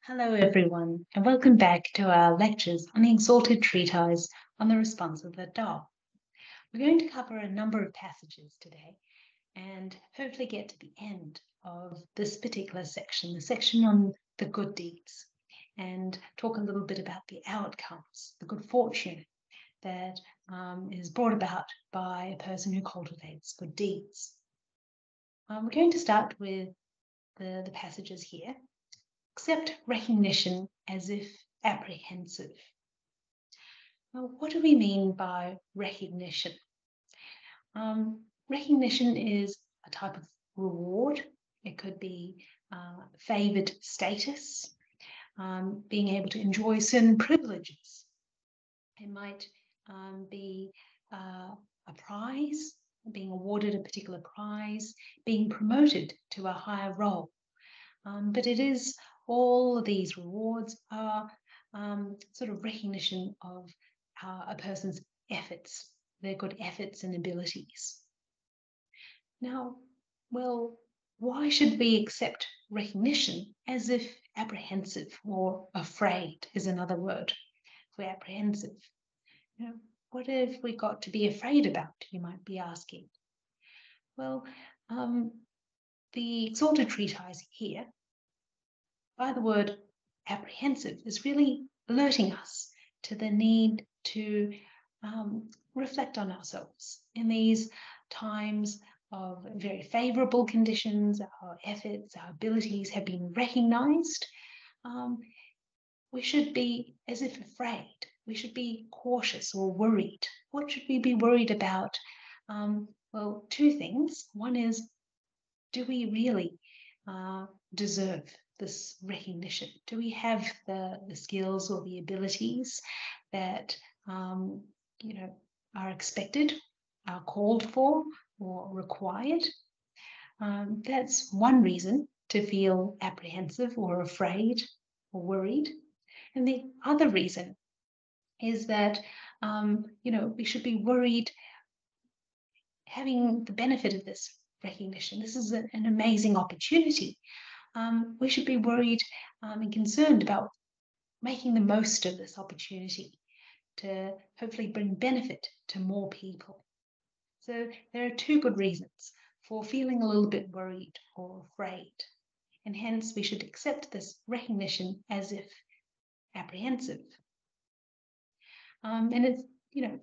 Hello, everyone, and welcome back to our lectures on the Exalted Treatise on the Response of the Tao. We're going to cover a number of passages today and hopefully get to the end of this particular section, the section on the good deeds, and talk a little bit about the outcomes, the good fortune that is brought about by a person who cultivates good deeds. We're going to start with the passages here. Accept recognition as if apprehensive. Now, what do we mean by recognition? Recognition is a type of reward. It could be favoured status, being able to enjoy certain privileges. It might be a prize, being awarded a particular prize, being promoted to a higher role. But it is all of these rewards are sort of recognition of a person's efforts, their good efforts and abilities. Now, well, why should we accept recognition as if apprehensive or afraid is another word for apprehensive? You know, what have we got to be afraid about, you might be asking? Well, the Exalted Treatise here, by the word apprehensive, is really alerting us to the need to reflect on ourselves in these times of very favourable conditions. Our efforts, our abilities have been recognised. We should be as if afraid. We should be cautious or worried. What should we be worried about? Well, two things. One is, do we really deserve this recognition? Do we have the skills or the abilities that are expected, are called for, or required? That's one reason to feel apprehensive or afraid or worried. And the other reason is that we should be worried having the benefit of this recognition. This is an amazing opportunity. We should be worried and concerned about making the most of this opportunity to hopefully bring benefit to more people. So there are two good reasons for feeling a little bit worried or afraid, and hence we should accept this recognition as if apprehensive. And it's,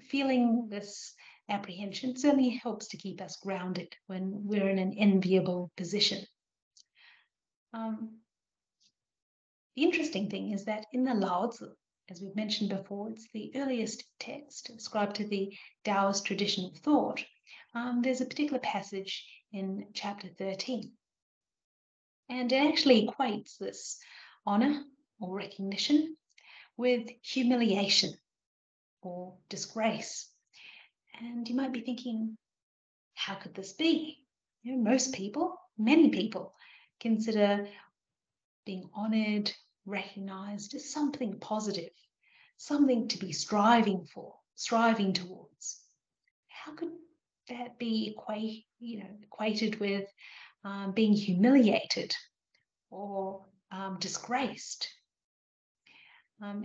feeling this apprehension certainly helps to keep us grounded when we're in an enviable position. The interesting thing is that in the Lao Tzu, as we've mentioned before, it's the earliest text ascribed to the Taoist tradition of thought. There's a particular passage in chapter 13, and it actually equates this honour or recognition with humiliation or disgrace. And you might be thinking, how could this be? Most people, many people, consider being honoured, recognised as something positive, something to be striving for, striving towards. How could that be equated with being humiliated or disgraced?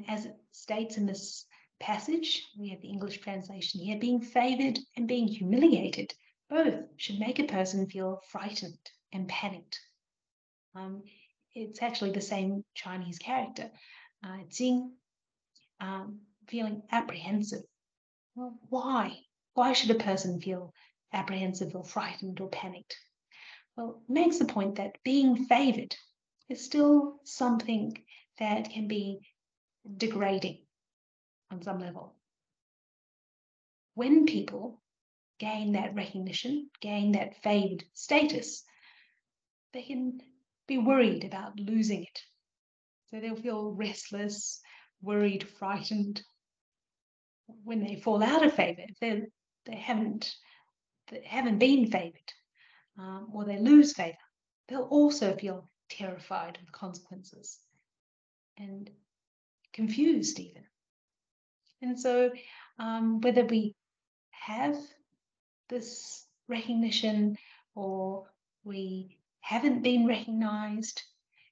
As it states in this passage, we have the English translation here, being favoured and being humiliated, both should make a person feel frightened and panicked. It's actually the same Chinese character, Jing, feeling apprehensive. Well, why? Why should a person feel apprehensive or frightened or panicked? Well, it makes the point that being favoured is still something that can be degrading on some level. When people gain that recognition, gain that favoured status, they can be worried about losing it. So they'll feel restless, worried, frightened. When they fall out of favour, if they haven't been favoured, or they lose favour, they'll also feel terrified of the consequences and confused even. And so whether we have this recognition or we haven't been recognised,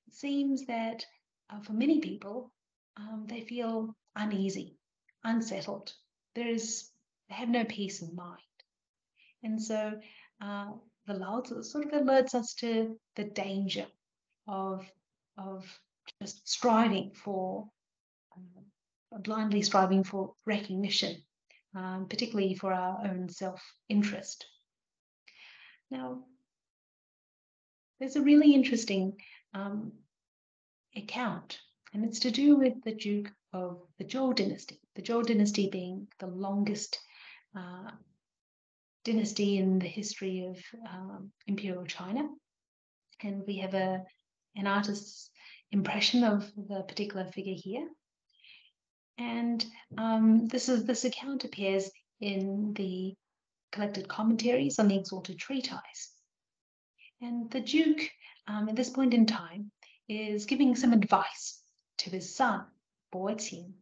it seems that for many people, they feel uneasy, unsettled. They have no peace of mind. And so the Lao Tzu sort of alerts us to the danger of just striving for, blindly striving for recognition, particularly for our own self-interest. Now, there's a really interesting account, and it's to do with the Duke of the Zhou dynasty. The Zhou dynasty being the longest dynasty in the history of Imperial China. And we have an artist's impression of the particular figure here. And this account appears in the collected commentaries on the Exalted Treatise. And the Duke, at this point in time, is giving some advice to his son, Boiqing,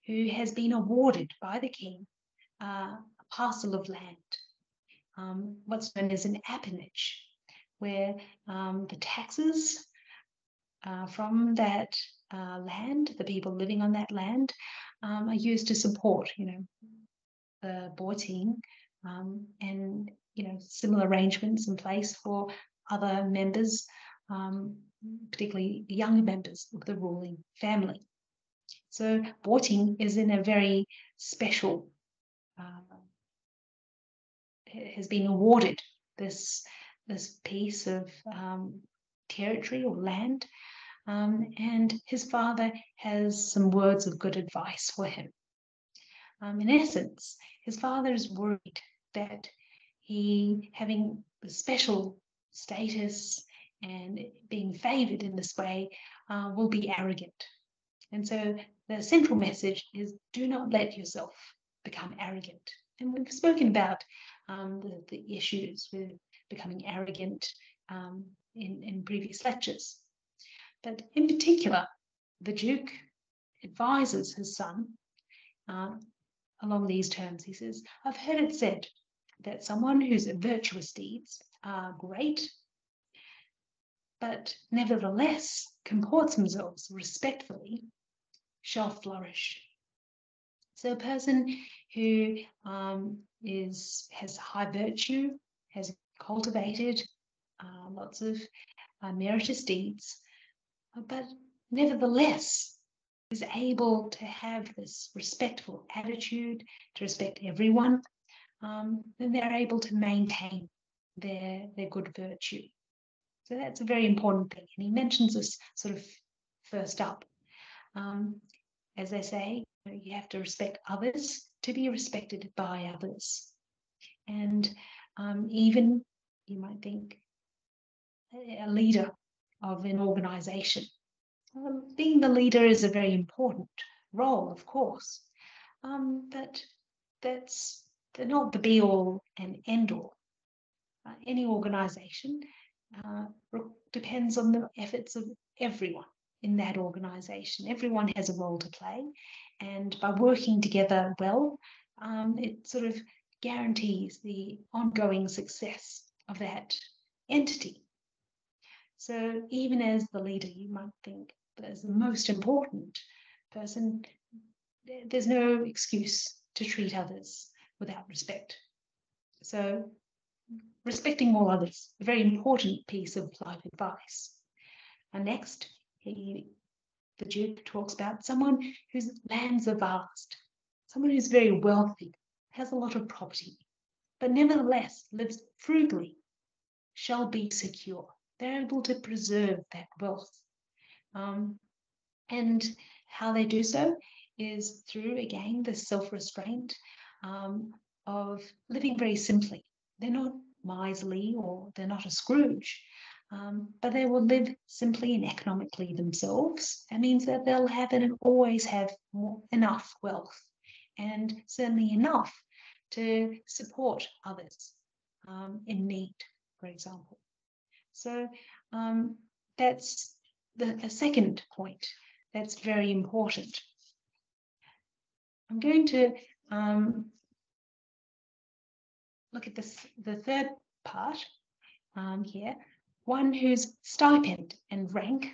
who has been awarded by the king a parcel of land, what's known as an appanage, where the taxes from that land, the people living on that land, are used to support, the Boiqing, and similar arrangements in place for other members, particularly younger members of the ruling family. So Boiqing is in a very special, has been awarded this piece of territory or land, and his father has some words of good advice for him. In essence, his father is worried that he, having the special status and being favoured in this way, will be arrogant. And so the central message is, do not let yourself become arrogant. And we've spoken about the issues with becoming arrogant in previous lectures. But in particular, the Duke advises his son along these terms. He says, I've heard it said that someone whose virtuous deeds are great, but nevertheless comports themselves respectfully, shall flourish. So a person who has high virtue, has cultivated lots of meritorious deeds, but nevertheless is able to have this respectful attitude, to respect everyone, then they're able to maintain their good virtue. So that's a very important thing. And he mentions this sort of first up. As they say, you have to respect others to be respected by others. And even, you might think, a leader of an organization. Being the leader is a very important role, of course, but that's not the be-all and end-all. Any organization depends on the efforts of everyone in that organization. Everyone has a role to play, and by working together well, it sort of guarantees the ongoing success of that entity. So even as the leader, you might think that as the most important person, there's no excuse to treat others without respect. So respecting all others, a very important piece of life advice. And next, the Duke talks about someone whose lands are vast, someone who's very wealthy, has a lot of property, but nevertheless lives frugally, shall be secure. They're able to preserve that wealth. And how they do so is through, again, the self-restraint of living very simply. They're not miserly, or they're not a Scrooge, but they will live simply and economically themselves. That means that they'll have and always have enough wealth, and certainly enough to support others in need, for example. So that's the second point that's very important. I'm going to look at the third part here. One whose stipend and rank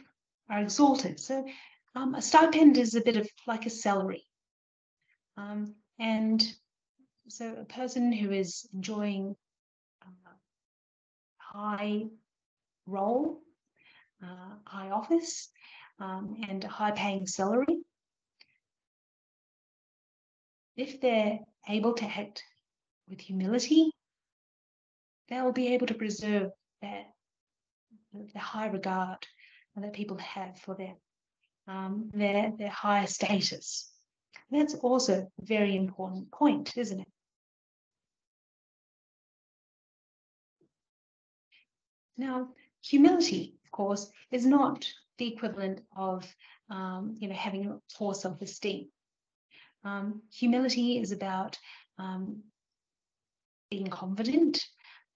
are exalted. So a stipend is a bit of like a salary. And so a person who is enjoying high role, high office, and a high paying salary, if they're able to act with humility, they'll be able to preserve the high regard that people have for their higher status. That's also a very important point, isn't it? Now, humility, of course, is not the equivalent of having a poor self-esteem. Humility is about being confident,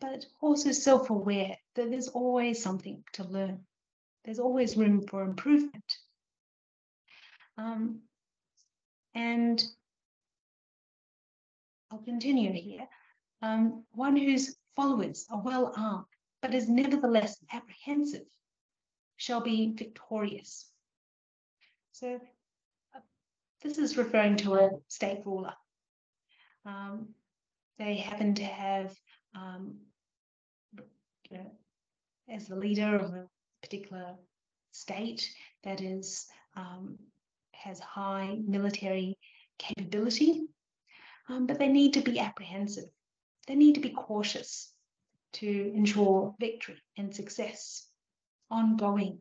but also self-aware that there's always something to learn. There's always room for improvement. And I'll continue here. One whose followers are well armed, but is nevertheless apprehensive, shall be victorious. So this is referring to a state ruler. They happen to have, as the leader of a particular state that is has high military capability, but they need to be apprehensive. They need to be cautious to ensure victory and success, ongoing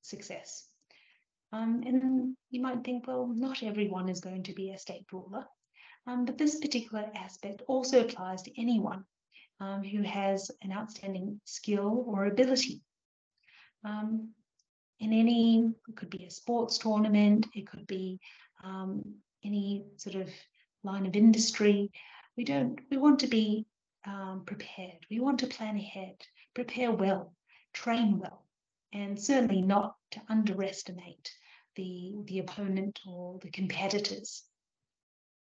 success. And you might think, well, not everyone is going to be a state ruler, but this particular aspect also applies to anyone who has an outstanding skill or ability. It could be a sports tournament, it could be any sort of line of industry. We want to be prepared. We want to plan ahead, prepare well, train well, and certainly not to underestimate the opponent or the competitors.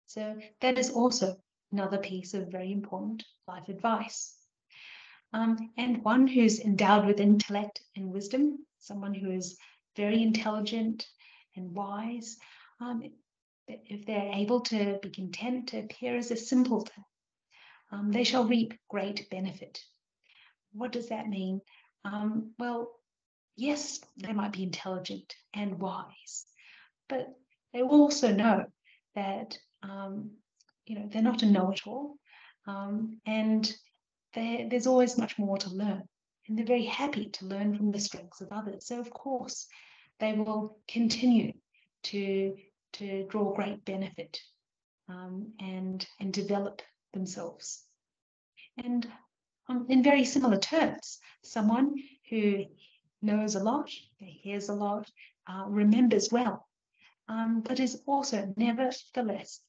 So that is also another piece of very important life advice. And one who's endowed with intellect and wisdom, someone who is very intelligent and wise, if they're able to be content to appear as a simpleton, they shall reap great benefit. What does that mean? Well, yes, they might be intelligent and wise, but they also know that they're not a know-it-all, and there's always much more to learn, and they're very happy to learn from the strengths of others. So of course, they will continue to draw great benefit and develop themselves. And in very similar terms, someone who knows a lot, hears a lot, remembers well, but is also nevertheless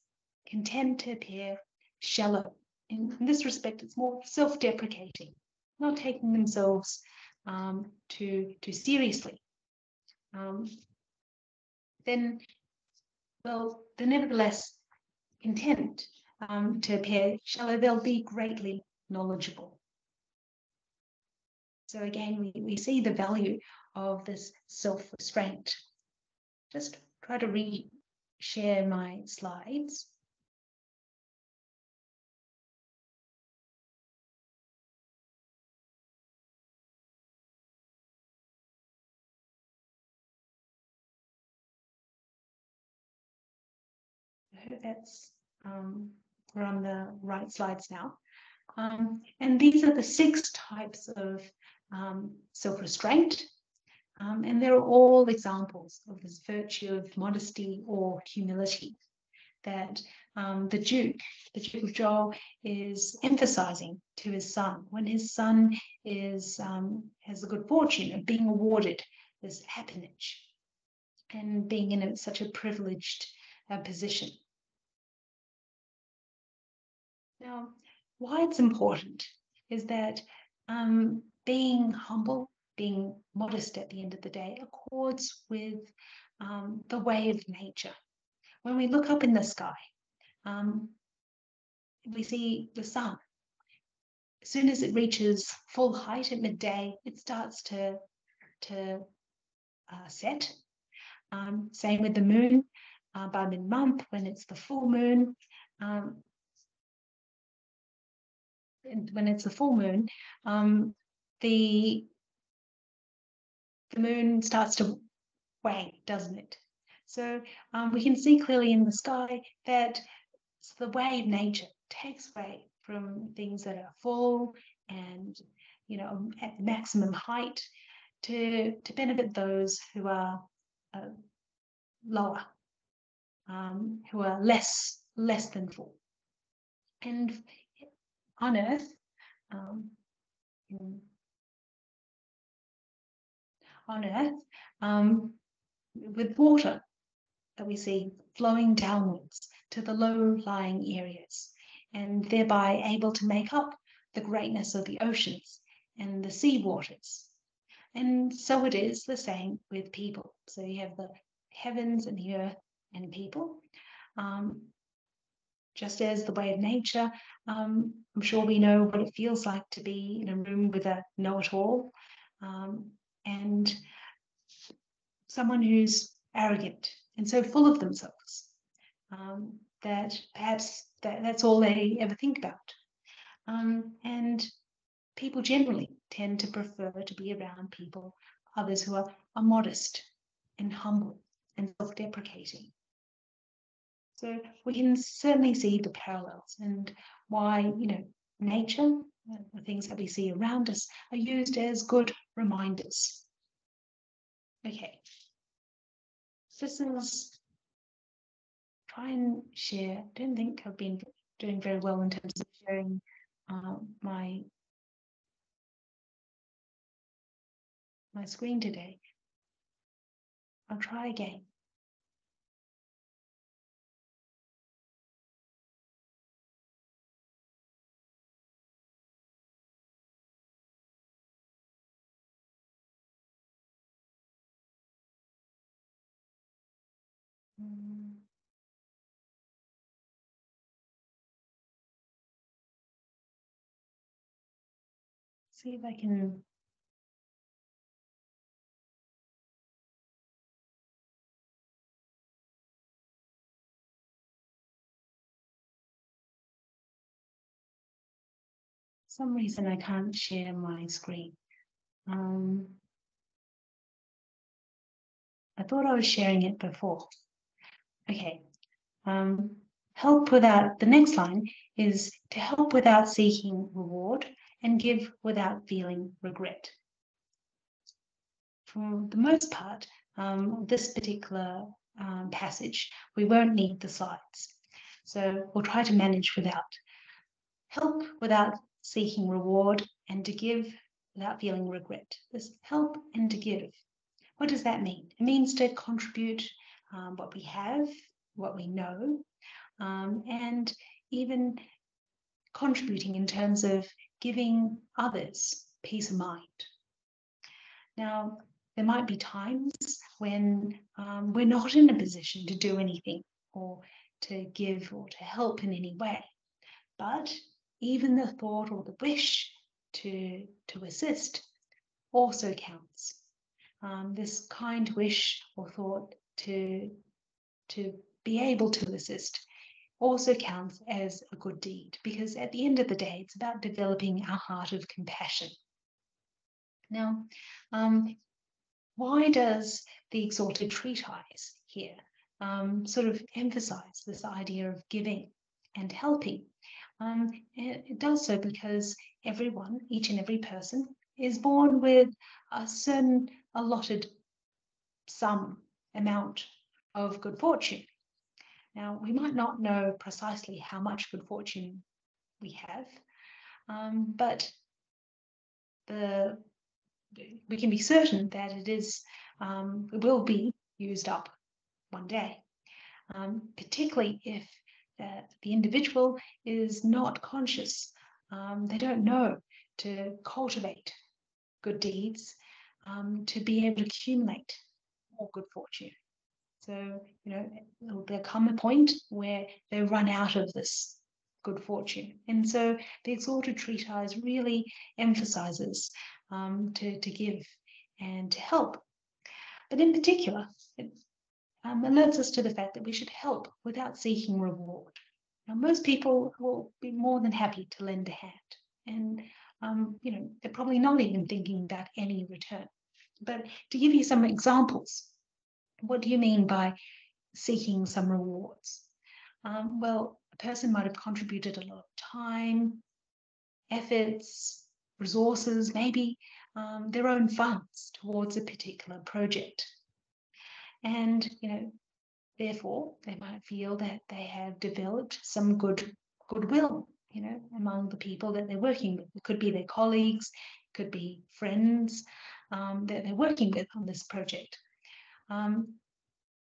content to appear shallow. In this respect, it's more self-deprecating, not taking themselves too seriously. Then they're nevertheless content to appear shallow. They'll be greatly knowledgeable. So again, we see the value of this self-restraint. Just try to re-share my slides. I hope that's we're on the right slides now. And these are the 6 types of self-restraint. And they're all examples of this virtue of modesty or humility that the Duke of Zhou is emphasizing to his son when his son has the good fortune of being awarded this appanage and being in such a privileged position. Now, why it's important is that being humble, being modest at the end of the day, accords with the way of nature. When we look up in the sky, we see the sun. As soon as it reaches full height at midday, it starts to to set. Same with the moon. By mid-month, when it's the full moon, the moon starts to wane, doesn't it? So we can see clearly in the sky that the way of nature takes away from things that are full and, at maximum height to benefit those who are lower, who are less than full. And on Earth, with water that we see flowing downwards to the low-lying areas, and thereby able to make up the greatness of the oceans and the sea waters. And so it is the same with people. So you have the heavens and the earth and people. Just as the way of nature, I'm sure we know what it feels like to be in a room with a know-it-all, and someone who's arrogant and so full of themselves that perhaps that's all they ever think about. And people generally tend to prefer to be around others who are modest and humble and self-deprecating. So we can certainly see the parallels and why, nature, the things that we see around us, are used as good reminders. Okay. This is, try and share. I don't think I've been doing very well in terms of sharing my screen today. I'll try again. See if I can. For some reason I can't share my screen. I thought I was sharing it before. Okay. Help without, the next line is to help without seeking reward and give without feeling regret. For the most part, this particular passage, we won't need the slides. So we'll try to manage without. Help without seeking reward and to give without feeling regret. This help and to give. What does that mean? It means to contribute what we have, what we know, and even contributing in terms of giving others peace of mind. Now, there might be times when we're not in a position to do anything or to give or to help in any way, but even the thought or the wish to assist also counts. This kind wish or thought to be able to assist also counts as a good deed, because at the end of the day, it's about developing our heart of compassion. Now, why does the Exalted Treatise here sort of emphasize this idea of giving and helping? It does so because everyone, each and every person, is born with a certain allotted amount of good fortune. Now, we might not know precisely how much good fortune we have, but we can be certain that it will be used up one day, particularly if the individual is not conscious. They don't know to cultivate good deeds, to be able to accumulate more good fortune. So, there'll come a point where they run out of this good fortune. And so the Exalted Treatise really emphasizes to give and to help. But in particular, it alerts us to the fact that we should help without seeking reward. Now, most people will be more than happy to lend a hand, and they're probably not even thinking about any return. But to give you some examples, what do you mean by seeking some rewards? Well, a person might have contributed a lot of time, efforts, resources, maybe their own funds towards a particular project. And, therefore, they might feel that they have developed some goodwill, among the people that they're working with. It could be their colleagues, it could be friends that they're working with on this project.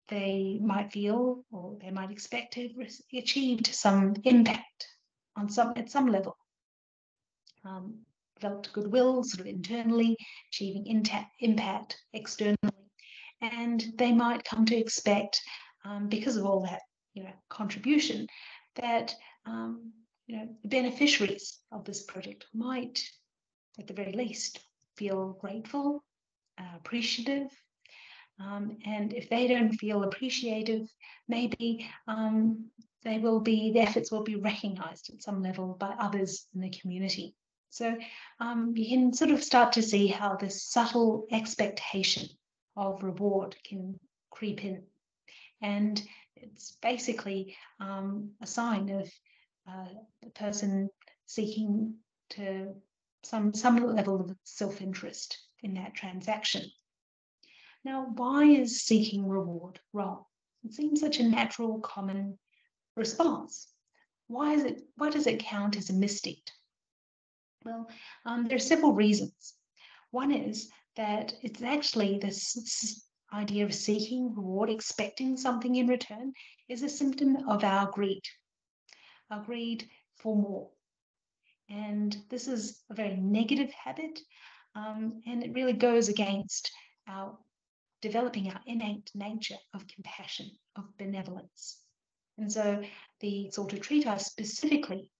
They might feel, or they might expect to have achieved some impact at some level. Developed goodwill sort of internally, achieving impact externally. And they might come to expect, because of all that contribution, that the beneficiaries of this project might, at the very least, feel grateful, appreciative. And if they don't feel appreciative, maybe the efforts will be recognized at some level by others in the community. So you can sort of start to see how this subtle expectation of reward can creep in. And it's basically a sign of the person seeking to some level of self-interest in that transaction. Now, why is seeking reward wrong? It seems such a natural, common response. Why does it count as a misdeed? Well, there are several reasons. One is that it's actually this idea of seeking reward, expecting something in return, is a symptom of our greed for more. And this is a very negative habit, and it really goes against our developing our innate nature of compassion, of benevolence. And so the Exalted Treatise specifically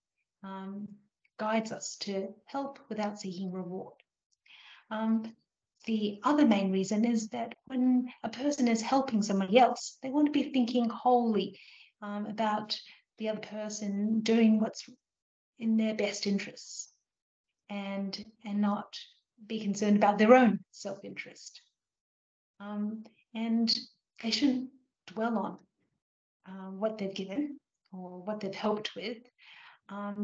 guides us to help without seeking reward. The other main reason is that when a person is helping somebody else, they want to be thinking wholly about the other person doing what's in their best interests and not be concerned about their own self-interest. And they shouldn't dwell on what they've given or what they've helped with,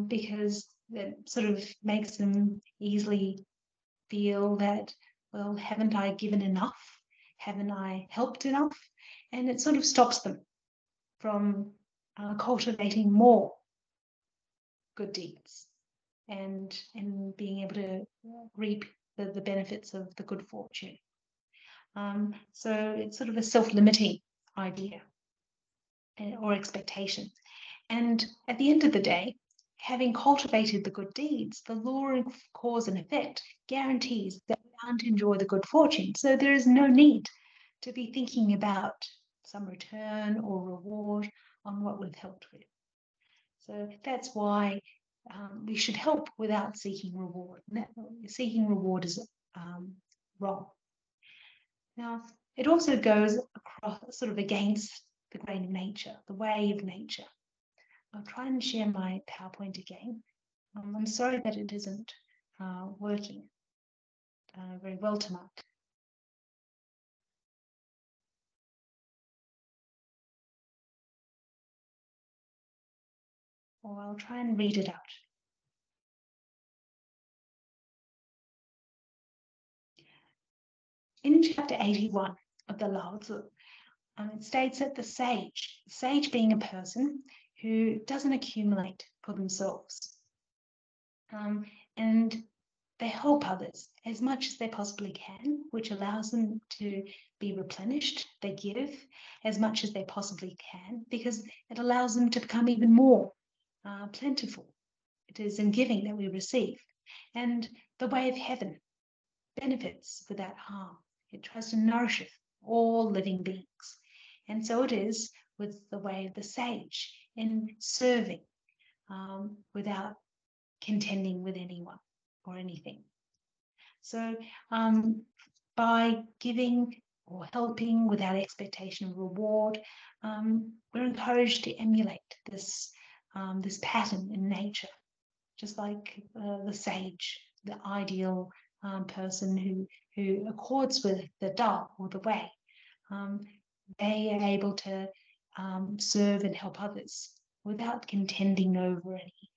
because that sort of makes them easily feel that, well, haven't I given enough? Haven't I helped enough? And it sort of stops them from cultivating more good deeds and being able to reap the benefits of the good fortune. So it's sort of a self-limiting idea or expectation. And at the end of the day, having cultivated the good deeds, the law of cause and effect guarantees that we aren't enjoy the good fortune. So there is no need to be thinking about some return or reward on what we've helped with. So that's why we should help without seeking reward. Seeking reward is wrong. Now, it also goes across sort of against the grain of nature, the way of nature. I'll try and share my PowerPoint again. I'm sorry that it isn't working very well tonight. Or I'll try and read it out. In chapter 81 of the Lao Tzu, it states that the sage being a person who doesn't accumulate for themselves, and they help others as much as they possibly can, which allows them to be replenished. They give as much as they possibly can because it allows them to become even more plentiful. It is in giving that we receive. And the way of heaven benefits without harm. It tries to nourish all living beings. And so it is with the way of the sage in serving without contending with anyone or anything. So by giving or helping without expectation of reward, we're encouraged to emulate this pattern in nature, just like the sage, the ideal person who accords with the Tao or the way. They are able to serve and help others without contending over any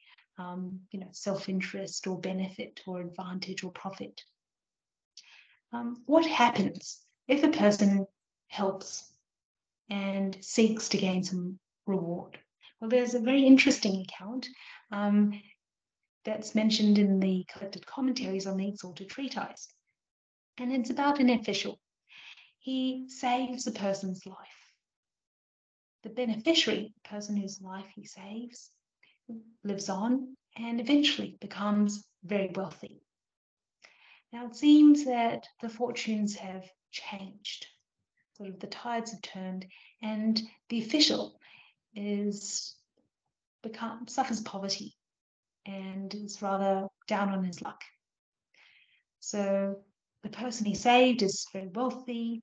self-interest or benefit or advantage or profit. What happens if a person helps and seeks to gain some reward? Well, there's a very interesting account that's mentioned in the collected commentaries on the Exalted Treatise, and it's about an official. He saves a person's life. The beneficiary, the person whose life he saves, lives on and eventually becomes very wealthy. Now it seems that the fortunes have changed, sort of the tides have turned, and the official suffers poverty and is rather down on his luck. So the person he saved is very wealthy,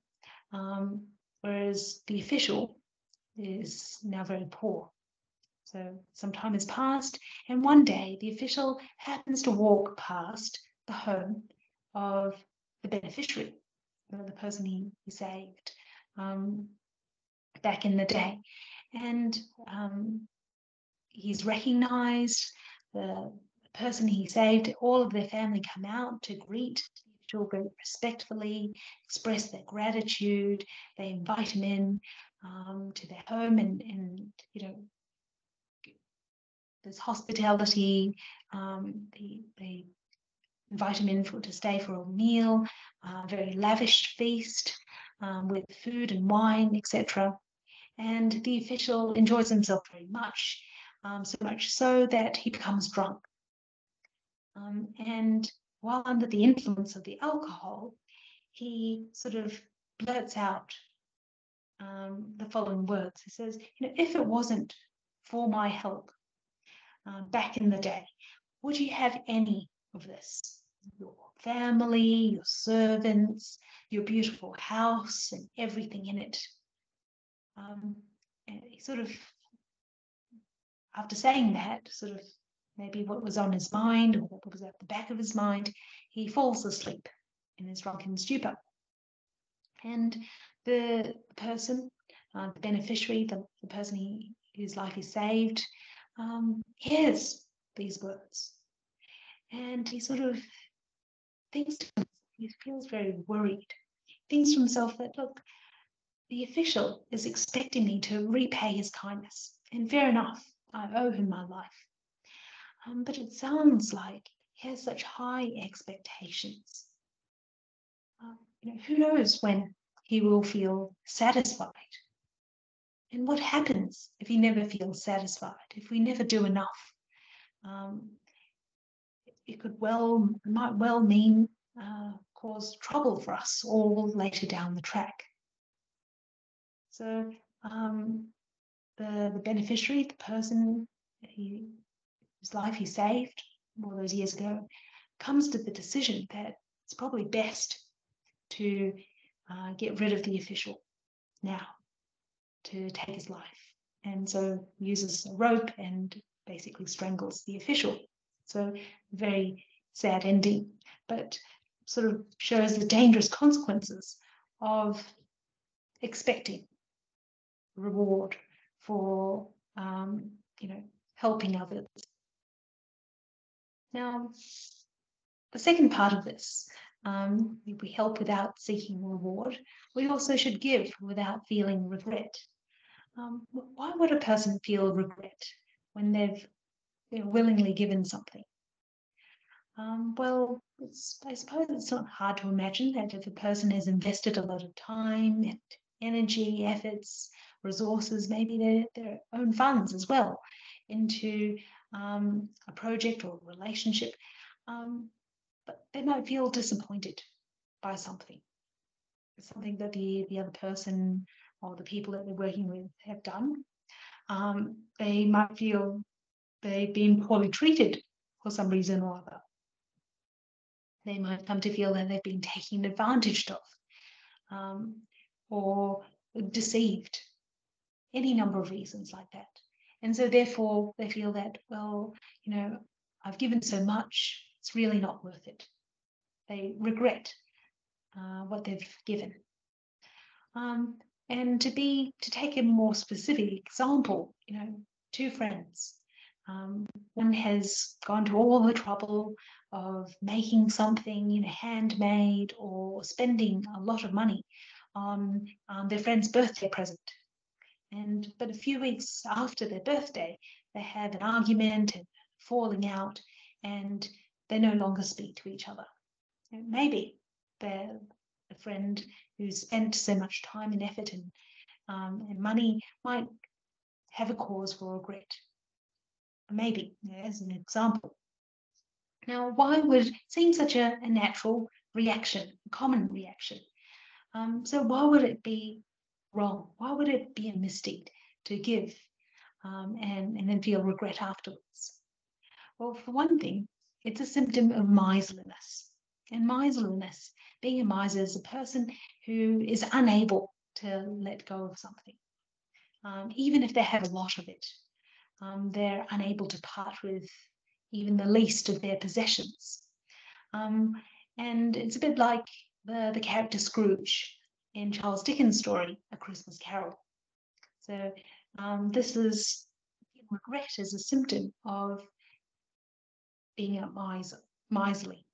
whereas the official is now very poor. So some time has passed, and one day the official happens to walk past the home of the beneficiary, the person he saved back in the day. And he's recognized, the person he saved, all of their family come out to greet the official very respectfully, express their gratitude. They invite him in to their home, and there's hospitality. They invite him in to stay for a meal, very lavish feast with food and wine, etc. And the official enjoys himself very much, so much so that he becomes drunk. And while under the influence of the alcohol, he sort of blurts out the following words. He says, if it wasn't for my help back in the day, would you have any of this? Your family, your servants, your beautiful house, and everything in it. And he sort of, after saying that, sort of maybe what was on his mind or what was at the back of his mind, he falls asleep in his drunken stupor. And the person, the beneficiary, the person whose life he saved, hears these words. And he sort of thinks to himself, he feels very worried. He thinks to himself that, look, the official is expecting me to repay his kindness. And fair enough, I owe him my life. But it sounds like he has such high expectations. Who knows when he will feel satisfied? And what happens if he never feels satisfied, if we never do enough? It might well mean cause trouble for us all later down the track. So the beneficiary, the person whose life he saved all those years ago, comes to the decision that it's probably best to get rid of the official now, to take his life. And so uses a rope and basically strangles the official. So very sad ending, but sort of shows the dangerous consequences of expecting reward for helping others. Now, the second part of this, if we help without seeking reward, we also should give without feeling regret. Why would a person feel regret when they've willingly given something? Well, I suppose it's not hard to imagine that if a person has invested a lot of time and energy, efforts, resources, maybe their own funds as well, into a project or a relationship, but they might feel disappointed by something that the other person or the people that they're working with have done. They might feel they've been poorly treated for some reason or other. They might come to feel that they've been taken advantage of, or deceived. Any number of reasons like that. And so therefore they feel that, well, I've given so much, it's really not worth it. They regret what they've given. And to take a more specific example, two friends. One has gone to all the trouble of making something, handmade, or spending a lot of money on their friend's birthday present. But a few weeks after their birthday, they have an argument and falling out, and they no longer speak to each other. Maybe the friend who spent so much time and effort and money might have a cause for regret. Maybe, as an example. Now, why would it seem such a natural reaction, a common reaction? So why would it be wrong? Why would it be a mistake to give and then feel regret afterwards? Well, for one thing, it's a symptom of miserliness. And miserliness, being a miser, is a person who is unable to let go of something. Even if they have a lot of it, they're unable to part with even the least of their possessions. And it's a bit like the character Scrooge in Charles Dickens' story, A Christmas Carol. So this is regret as a symptom of being a miserly.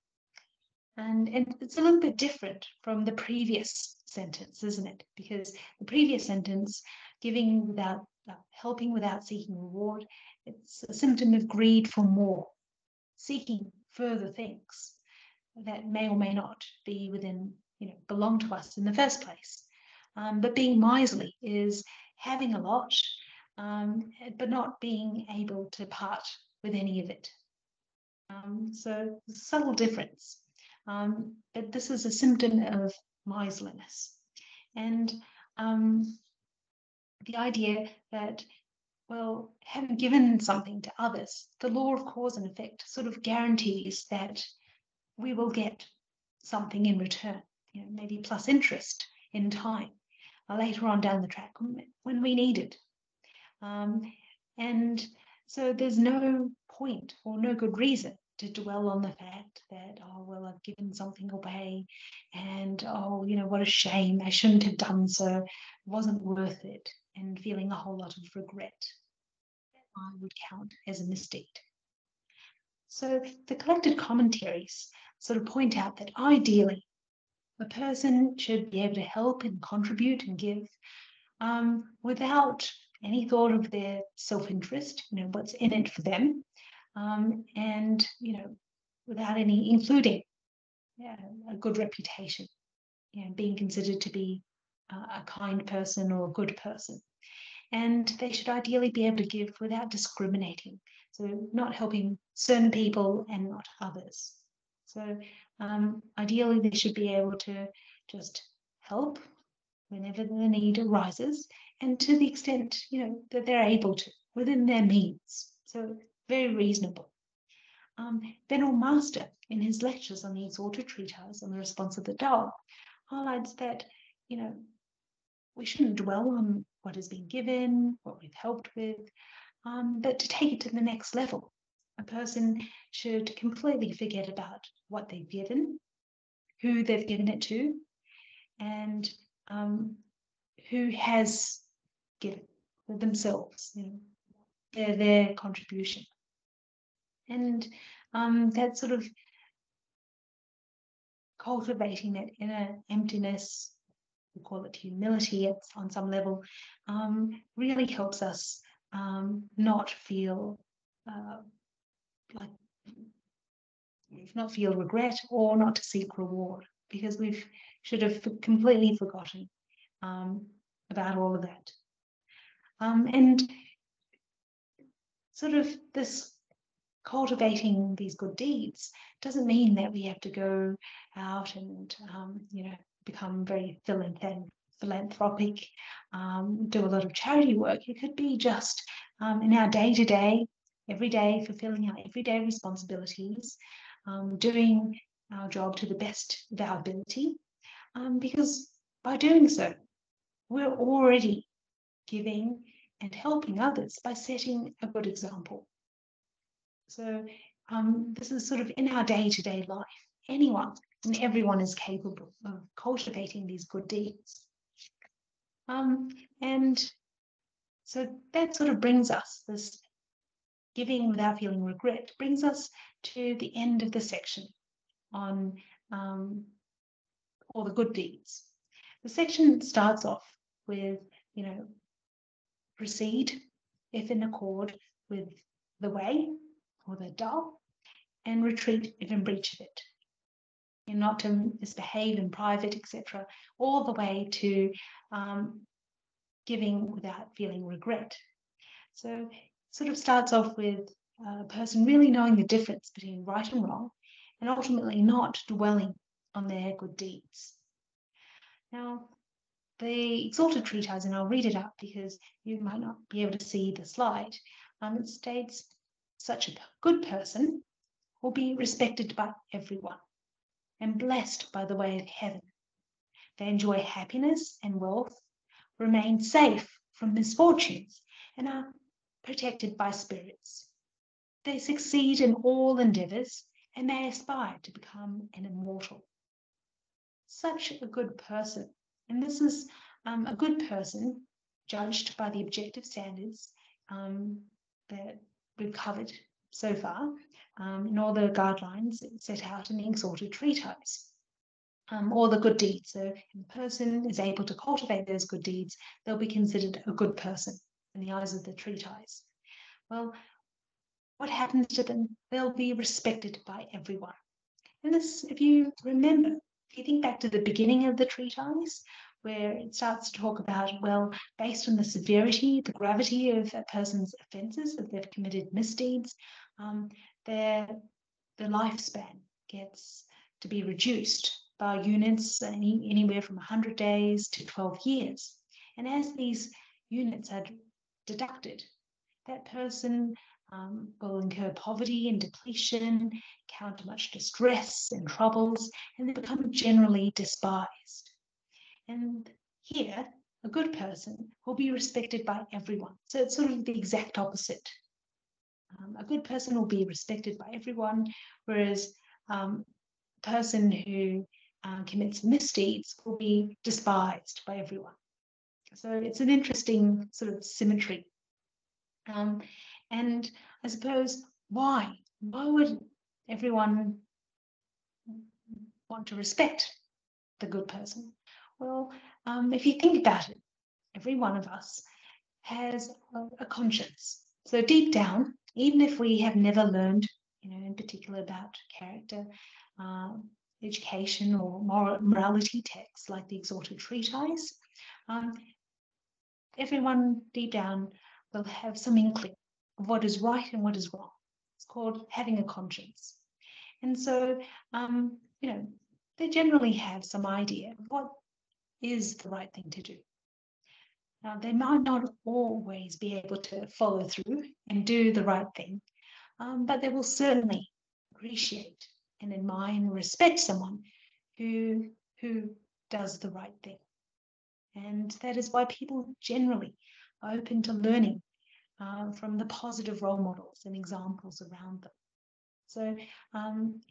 And it's a little bit different from the previous sentence, isn't it? Because the previous sentence, giving without helping without seeking reward, it's a symptom of greed for more, seeking further things that may or may not be within, belong to us in the first place. But being miserly is having a lot, but not being able to part with any of it. So a subtle difference. But this is a symptom of miserliness. And the idea that, well, having given something to others, the law of cause and effect sort of guarantees that we will get something in return, maybe plus interest in time later on down the track when we need it. And so there's no point or no good reason to dwell on the fact that, oh, well, I've given something away and, oh, what a shame, I shouldn't have done so, it wasn't worth it, and feeling a whole lot of regret. That I would count as a misdeed. So the collected commentaries sort of point out that ideally a person should be able to help and contribute and give without any thought of their self-interest, what's in it for them, and without any, including a good reputation, being considered to be a kind person or a good person. And they should ideally be able to give without discriminating, so not helping certain people and not others. So ideally they should be able to just help whenever the need arises, and to the extent that they're able to within their means. So very reasonable. Venerable Master, in his lectures on the Exalted Treatise on the Response of the Tao, highlights that we shouldn't dwell on what has been given, what we've helped with, but to take it to the next level. A person should completely forget about what they've given, who they've given it to, and who has given themselves, their contribution. And that sort of cultivating that inner emptiness, we call it humility on some level, really helps us not feel regret or not to seek reward, because we should have completely forgotten about all of that. And sort of this cultivating these good deeds doesn't mean that we have to go out and become very philanthropic, do a lot of charity work. It could be just in our day-to-day, every day, fulfilling our everyday responsibilities, doing our job to the best of our ability, because by doing so, we're already giving and helping others by setting a good example. So this is sort of in our day-to-day life. Anyone and everyone is capable of cultivating these good deeds. And so that sort of brings us, this giving without feeling regret, brings us to the end of the section on all the good deeds. The section starts off with, proceed if in accord with the way or the Tao, and retreat if in breach of it. And not to misbehave in private, etc., all the way to giving without feeling regret. So it sort of starts off with a person really knowing the difference between right and wrong, and ultimately not dwelling on their good deeds. Now, the Exalted Treatise, and I'll read it out because you might not be able to see the slide, it states, such a good person will be respected by everyone and blessed by the way of heaven. They enjoy happiness and wealth, remain safe from misfortunes, and are protected by spirits. They succeed in all endeavors, and they aspire to become an immortal. Such a good person, and this is a good person judged by the objective standards that we've covered so far, in all the guidelines set out in the Exalted Treatise. All the good deeds. So if a person is able to cultivate those good deeds, they'll be considered a good person in the eyes of the treatise. Well, what happens to them? They'll be respected by everyone. And this, if you remember, if you think back to the beginning of the treatise, where it starts to talk about, well, based on the severity, the gravity of a person's offences, if they've committed misdeeds, their lifespan gets to be reduced by units anywhere from 100 days to 12 years. And as these units are deducted, that person will incur poverty and depletion, encounter much distress and troubles, and they become generally despised. And here, a good person will be respected by everyone. So it's sort of the exact opposite. A good person will be respected by everyone, whereas a person who commits misdeeds will be despised by everyone. So it's an interesting sort of symmetry. And I suppose, why? Why would everyone want to respect the good person? Well, if you think about it, every one of us has a conscience. So deep down, even if we have never learned, in particular about character, education or morality texts like the Exalted Treatise, everyone deep down will have some inkling of what is right and what is wrong. It's called having a conscience. And so, they generally have some idea of what is the right thing to do. Now, they might not always be able to follow through and do the right thing, but they will certainly appreciate and admire and respect someone who does the right thing. And that is why people generally are open to learning from the positive role models and examples around them. So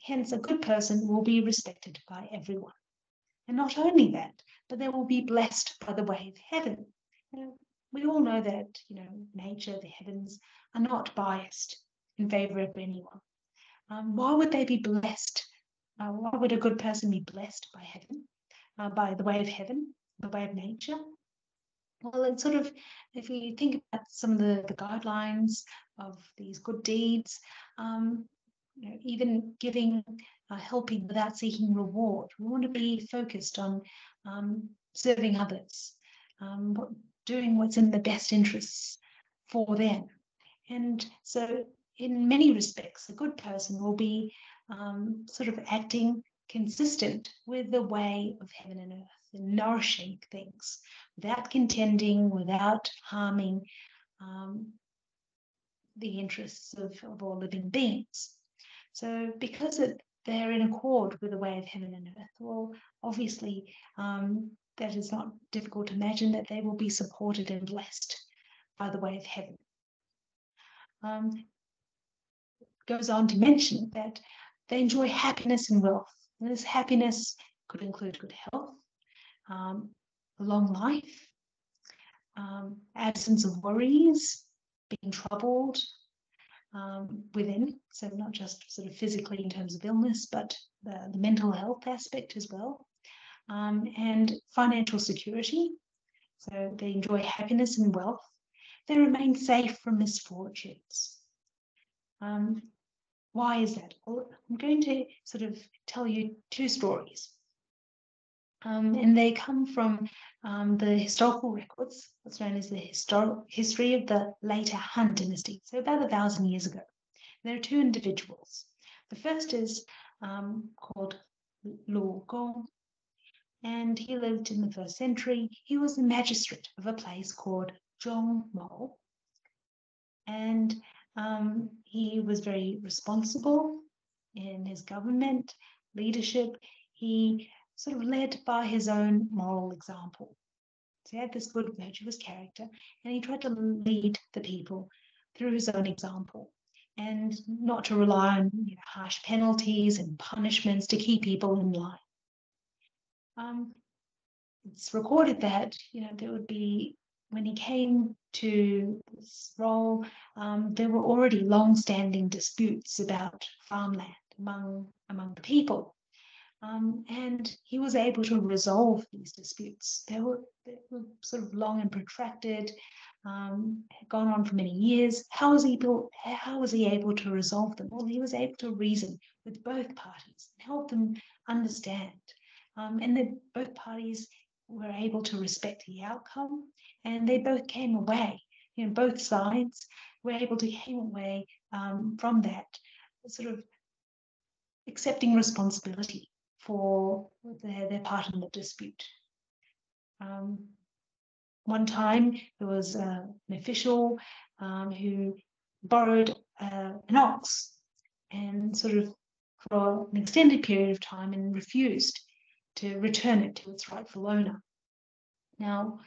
hence a good person will be respected by everyone. And not only that, but they will be blessed by the way of heaven. We all know that, nature, the heavens, are not biased in favor of anyone. Why would they be blessed? Why would a good person be blessed by heaven, by the way of heaven, the way of nature? Well, it's sort of, if you think about some of the guidelines of these good deeds, even giving, helping without seeking reward. We want to be focused on serving others, doing what's in the best interests for them. And so in many respects, a good person will be sort of acting consistent with the way of heaven and earth, and nourishing things without contending, without harming the interests of all living beings. So because it they're in accord with the way of heaven and earth. Well, obviously, that is not difficult to imagine that they will be supported and blessed by the way of heaven. Goes on to mention that they enjoy happiness and wealth. And this happiness could include good health, a long life, absence of worries, being troubled within, so not just sort of physically in terms of illness, but the mental health aspect as well, and financial security. So they enjoy happiness and wealth. They remain safe from misfortunes. Why is that? Well, I'm going to sort of tell you two stories. And they come from the historical records, what's known as the history of the later Han Dynasty, so about 1,000 years ago. There are two individuals. The first is called Lu Gong, and he lived in the 1st century. He was the magistrate of a place called Zhongmou, and he was very responsible in his government leadership. He sort of led by his own moral example. So he had this good, virtuous character, and he tried to lead the people through his own example, and not to rely on harsh penalties and punishments to keep people in line. It's recorded that there would be, when he came to this role, there were already long-standing disputes about farmland among the people. And he was able to resolve these disputes. They were sort of long and protracted, had gone on for many years. How was he able to resolve them? Well, he was able to reason with both parties and help them understand. And then both parties were able to respect the outcome, and they both came away. Both sides were able to came away from that sort of accepting responsibility for their part in the dispute. One time there was an official who borrowed an ox and sort of for an extended period of time and refused to return it to its rightful owner. Now,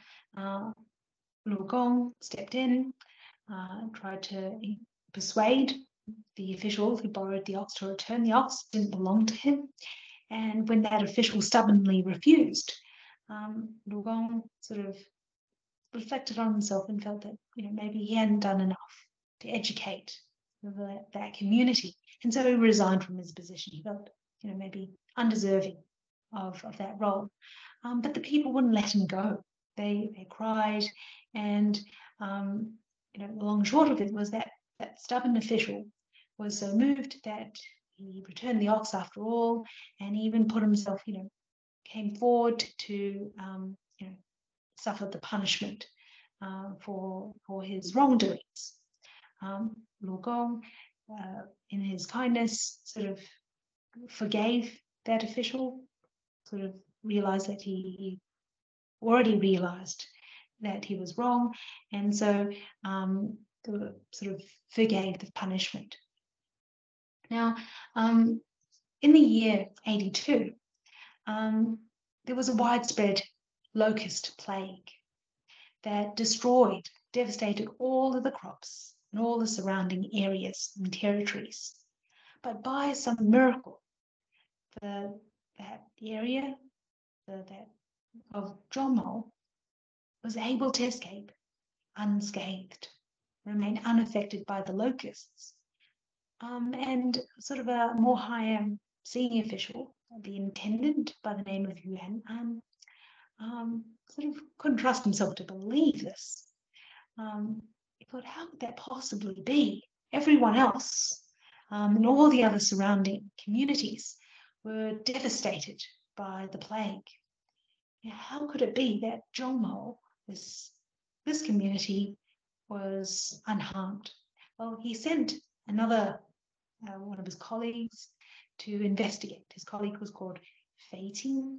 Lu Gong stepped in, tried to persuade the official who borrowed the ox to return the ox. It didn't belong to him. And when that official stubbornly refused, Lu Gong sort of reflected on himself and felt that maybe he hadn't done enough to educate that community, and so he resigned from his position. He felt maybe undeserving of that role, but the people wouldn't let him go. They cried, and the long and short of it was that stubborn official was so moved that he returned the ox after all, and he even put himself, came forward to, suffer the punishment for his wrongdoings. Lu Gong, in his kindness, sort of forgave that official, sort of realized that he already realized that he was wrong, and so sort of forgave the punishment. Now, in the year 82, there was a widespread locust plague that destroyed, devastated all of the crops and all the surrounding areas and territories. But by some miracle, that area of Zhongmou was able to escape unscathed, remain unaffected by the locusts. And sort of a more higher senior official, the intendant by the name of Yuan An, sort of couldn't trust himself to believe this. He thought, how could that possibly be? Everyone else and all the other surrounding communities were devastated by the plague. How could it be that Zhongmou, this community, was unharmed? Well, he sent another one of his colleagues to investigate. His colleague was called Fei Ting,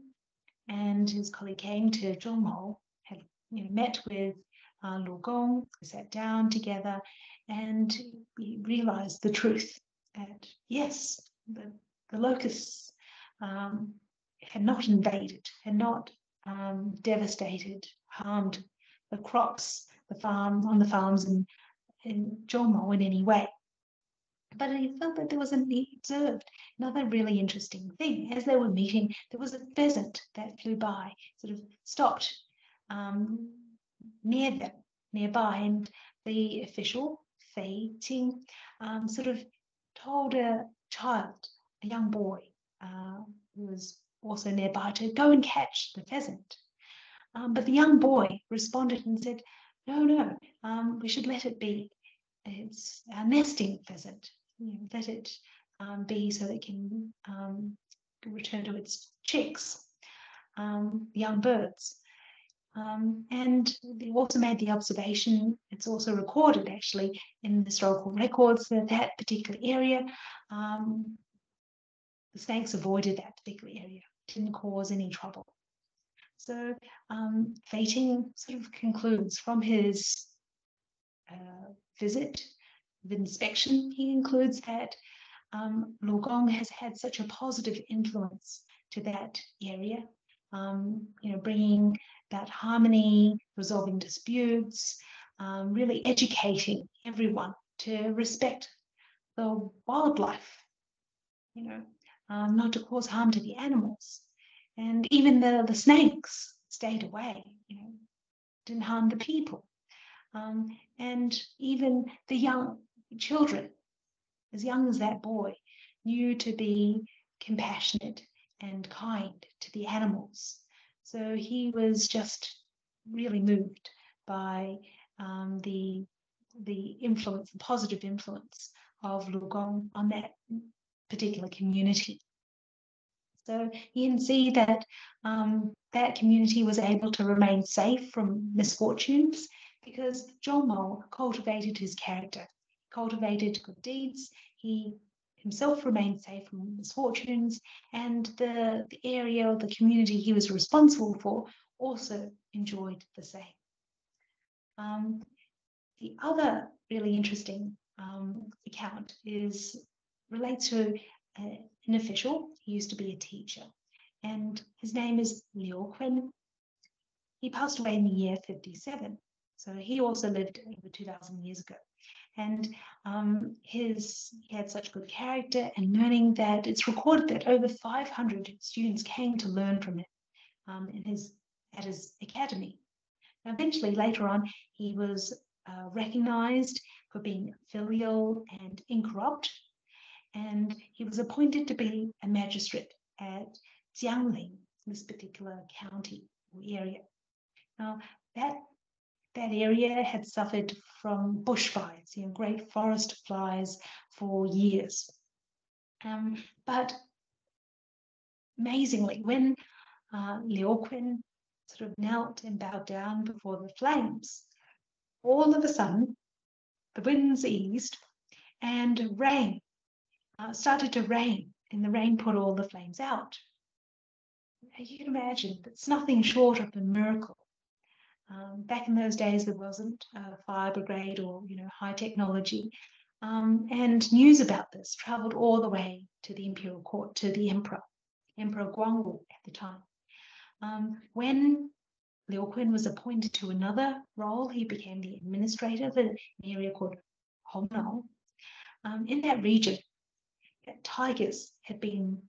and his colleague came to Zhongmou, had met with Lu Gong, sat down together, and we realized the truth that yes, the locusts had not invaded, had not devastated, harmed the crops, on the farms in Jomo in any way. But he felt that he observed another really interesting thing. As they were meeting, there was a pheasant that flew by, sort of stopped nearby, and the official, Fei Ting, sort of told a young boy who was also nearby, to go and catch the pheasant. But the young boy responded and said, no, we should let it be. It's a nesting pheasant. Let it be so it can return to its chicks, young birds. And they also made the observation, it's also recorded actually in historical records, that particular area, the snakes avoided that particular area, didn't cause any trouble. So Fei Ting sort of concludes from his visit, the inspection, he concludes that Lugong has had such a positive influence to that area, bringing that harmony, resolving disputes, really educating everyone to respect the wildlife, not to cause harm to the animals. And even the snakes stayed away, didn't harm the people. And even the young children, as young as that boy, knew to be compassionate and kind to the animals. So he was just really moved by the influence, the positive influence of Lugong on that particular community. So you can see that that community was able to remain safe from misfortunes because Jomo cultivated his character, cultivated good deeds. He himself remained safe from misfortunes, and the area or the community he was responsible for also enjoyed the same. The other really interesting account relates to an official. He used to be a teacher, and his name is Liu Qun. He passed away in the year 57, so he also lived over 2,000 years ago. And he had such good character and learning that it's recorded that over 500 students came to learn from him at his academy. Now, eventually, later on, he was recognized for being filial and incorrupt, and he was appointed to be a magistrate at Jiangling, this particular county or area. Now, that area had suffered from bushfires, great forest fires for years. But amazingly, when Liu Qun sort of knelt and bowed down before the flames, all of a sudden, the winds eased and rain started to rain, and the rain put all the flames out. You can imagine that's nothing short of a miracle. Back in those days, there wasn't a fire brigade or high technology, and news about this traveled all the way to the imperial court, to the Emperor Guangwu at the time. When Liu Qun was appointed to another role, he became the administrator of an area called Hongnao. In that region, tigers had been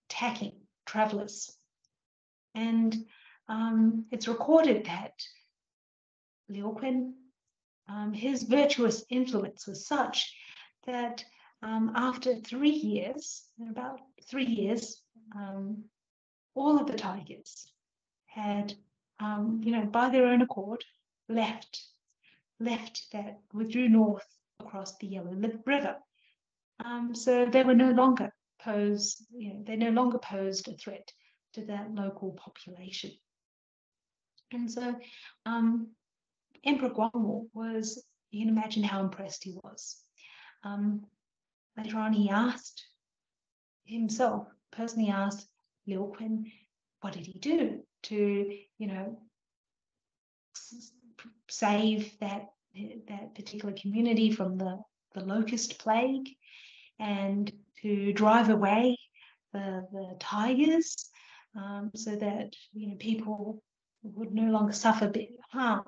attacking travelers, and it's recorded that Liu Qun, his virtuous influence was such that after about 3 years, all of the tigers had, by their own accord, withdrew north across the Yellow River. So they were no longer posed a threat to that local population. And so Emperor Guangwu was, you can imagine how impressed he was. Later on, he personally asked Liu Qun, what did he do to, save that particular community from the locust plague, and to drive away the tigers, so that people would no longer suffer harm,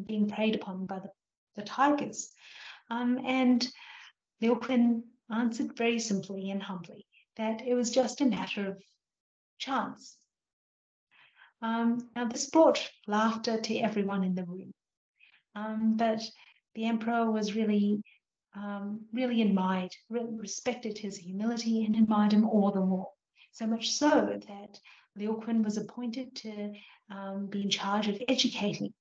being preyed upon by the tigers. And Liu Kun answered very simply and humbly that it was just a matter of chance. Now this brought laughter to everyone in the room, but the emperor was really admired, respected his humility and admired him all the more. So much so that Liu Kun was appointed to be in charge of educating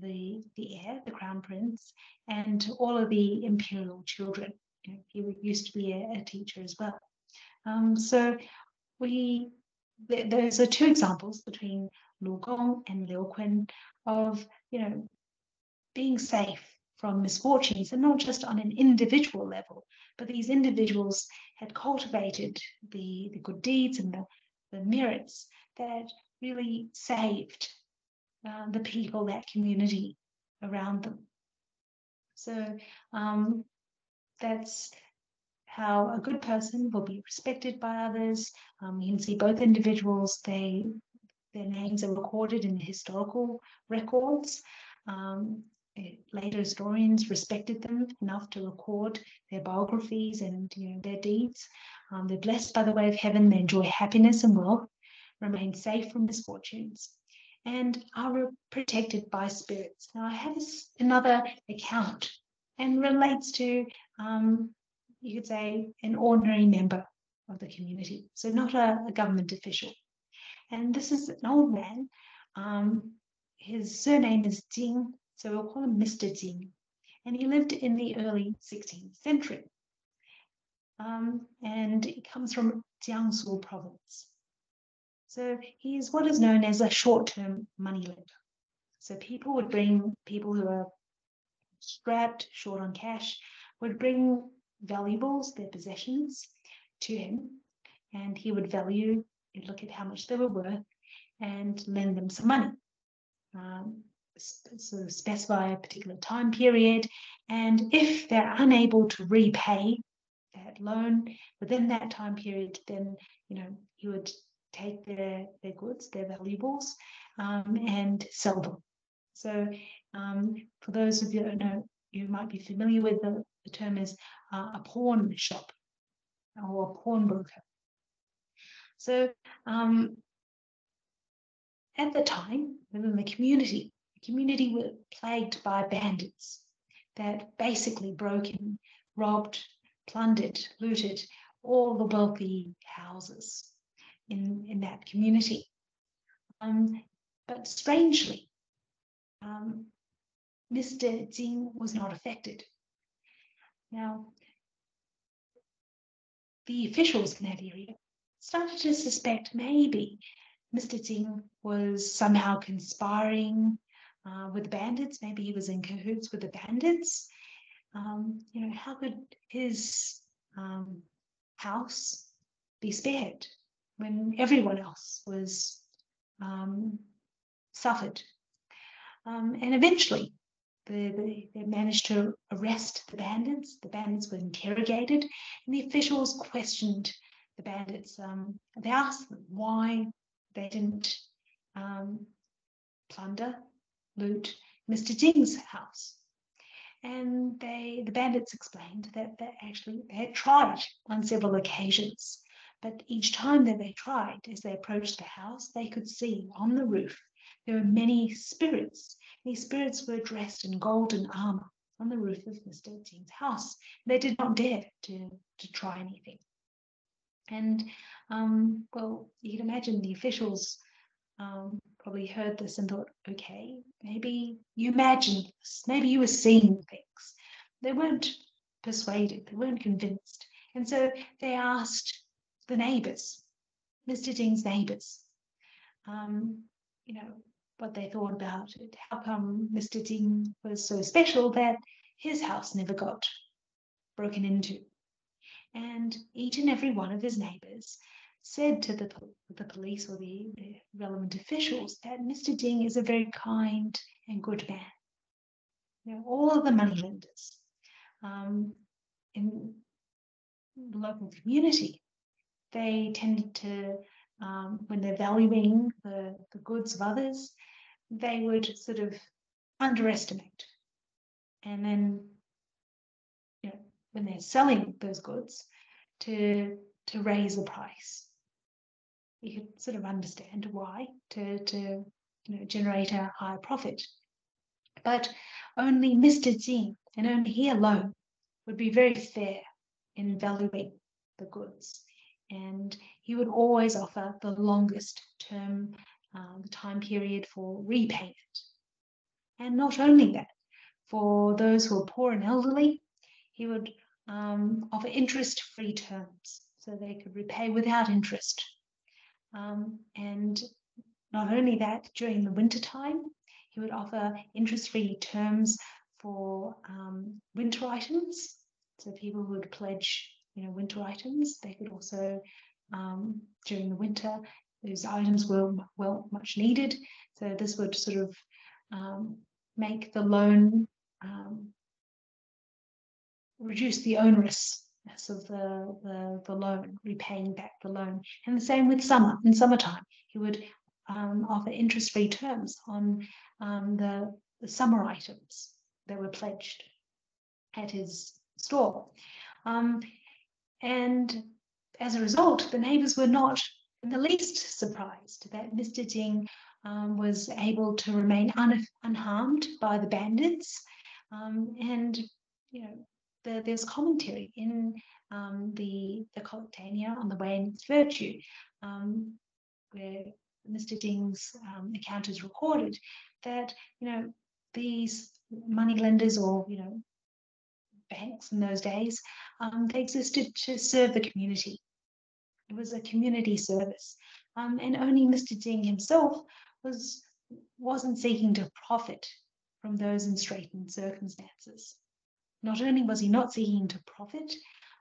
the heir, the crown prince, and all of the imperial children. He used to be a teacher as well. So those are two examples between Lu Gong and Liu Kun of being safe from misfortunes, and not just on an individual level, but these individuals had cultivated the good deeds and the merits that really saved the people, that community around them. So that's how a good person will be respected by others. You can see both individuals, their names are recorded in the historical records. Later historians respected them enough to record their biographies and their deeds. They're blessed by the way of heaven. They enjoy happiness and wealth, remain safe from misfortunes, and are protected by spirits. Now I have another account, and relates to you could say an ordinary member of the community, so not a government official. And this is an old man. His surname is Jing, so we'll call him Mr. Jing. And he lived in the early 16th century. And he comes from Jiangsu province. So he is what is known as a short-term moneylender. So people who are strapped, short on cash, would bring valuables, their possessions, to him, and he would look at how much they were worth and lend them some money. So specify a particular time period, and if they're unable to repay that loan within that time period, then he would take their goods, their valuables, and sell them. So for those of you who know, you might be familiar with the term is a pawn shop or a pawnbroker. So at the time, within the community were plagued by bandits that basically broke in, robbed, plundered, looted all the wealthy houses in that community. But strangely, Mr. Jing was not affected. Now, the officials in that area started to suspect maybe Mr. Jing was somehow conspiring with the bandits. Maybe he was in cahoots with the bandits. How could his house be spared when everyone else was suffered? And eventually, they managed to arrest the bandits. The bandits were interrogated, and the officials questioned the bandits. They asked them why they didn't plunder, loot Mr. Jing's house. And the bandits explained that they had tried on several occasions, but each time that they tried, as they approached the house, they could see on the roof there were many spirits. These spirits were dressed in golden armor on the roof of Mr. Jing's house. They did not dare to try anything. And well, you can imagine the officials probably heard this and thought, okay, maybe you imagined this, maybe you were seeing things. They weren't persuaded, they weren't convinced. And so they asked the neighbors, Mr. Jing's neighbors, what they thought about it. How come Mr. Jing was so special that his house never got broken into? And each and every one of his neighbors said to the police or the relevant officials that Mr. Jing is a very kind and good man. All of the moneylenders local community, they tended to, when they're valuing the goods of others, they would sort of underestimate. And then, when they're selling those goods, to raise the price. You could sort of understand why, to generate a higher profit. But only Mr. Jing, and only he alone, would be very fair in valuing the goods. And he would always offer the longest term, the time period for repayment. And not only that, for those who are poor and elderly, he would offer interest-free terms, so they could repay without interest. And not only that, during the winter time, he would offer interest-free terms for winter items. So people who would pledge, winter items, they could also, during the winter, those items were much needed. So this would sort of make the loan, reduce the onerousness of the loan, repaying back the loan. And the same with summer. In summertime, he would offer interest-free terms on the summer items that were pledged at his store. And as a result, the neighbors were not in the least surprised that Mr. Jing was able to remain unharmed by the bandits. And, there's commentary in the Collectania on the Way and Its Virtue, where Mr. Jing's account is recorded, that, these moneylenders or, banks in those days, they existed to serve the community. It was a community service. And only Mr. Jing himself wasn't seeking to profit from those in straitened circumstances. Not only was he not seeking to profit,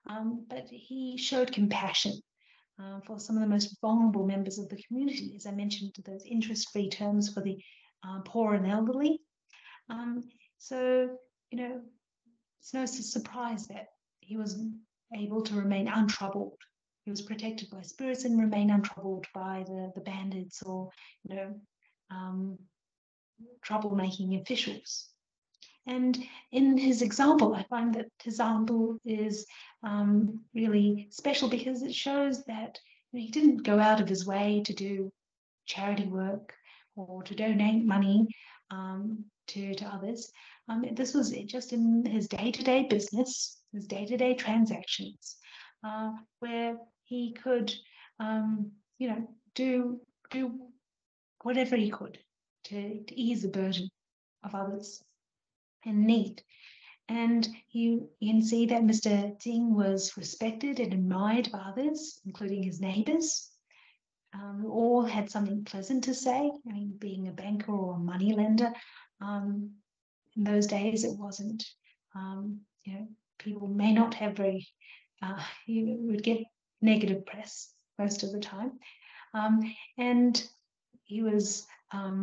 but he showed compassion for some of the most vulnerable members of the community. As I mentioned, those interest-free terms for the poor and elderly. So, it's no surprise that he was able to remain untroubled. He was protected by spirits and remained untroubled by the bandits or, troublemaking officials. And in his example, I find that his example is really special because it shows that he didn't go out of his way to do charity work or to donate money to others. This was just in his day-to-day business, his day-to-day transactions, where he could, do whatever he could to ease the burden of others in need. And you can see that Mr. Jing was respected and admired by others, including his neighbors. All had something pleasant to say. I mean, being a banker or a moneylender, in those days it wasn't, people may not have very, you would get negative press most of the time. And he was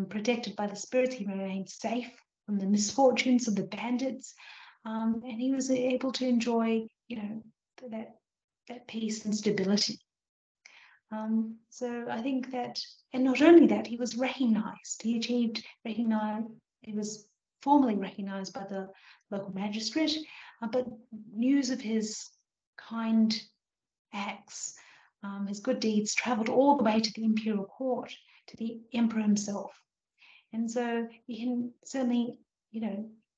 protected by the spirits. He remained safe from the misfortunes of the bandits. And he was able to enjoy, that peace and stability. So I think that, and not only that, he was recognized. He was formally recognized by the local magistrate, but news of his kind acts, his good deeds, traveled all the way to the imperial court, to the emperor himself. And so you can certainly,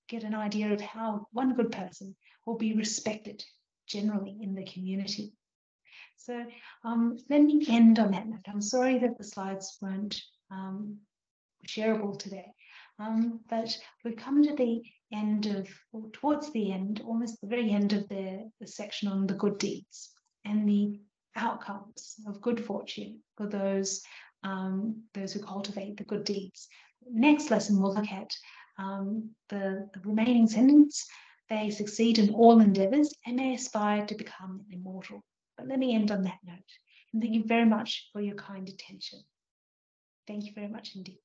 get an idea of how one good person will be respected generally in the community. So let me end on that note. I'm sorry that the slides weren't shareable today, but we've come to the end of, or towards the end, almost the very end of the section on the good deeds and the outcomes of good fortune for those who cultivate the good deeds. Next lesson, we'll look at the remaining sentence. They succeed in all endeavors and may aspire to become immortal. But let me end on that note. And thank you very much for your kind attention. Thank you very much indeed.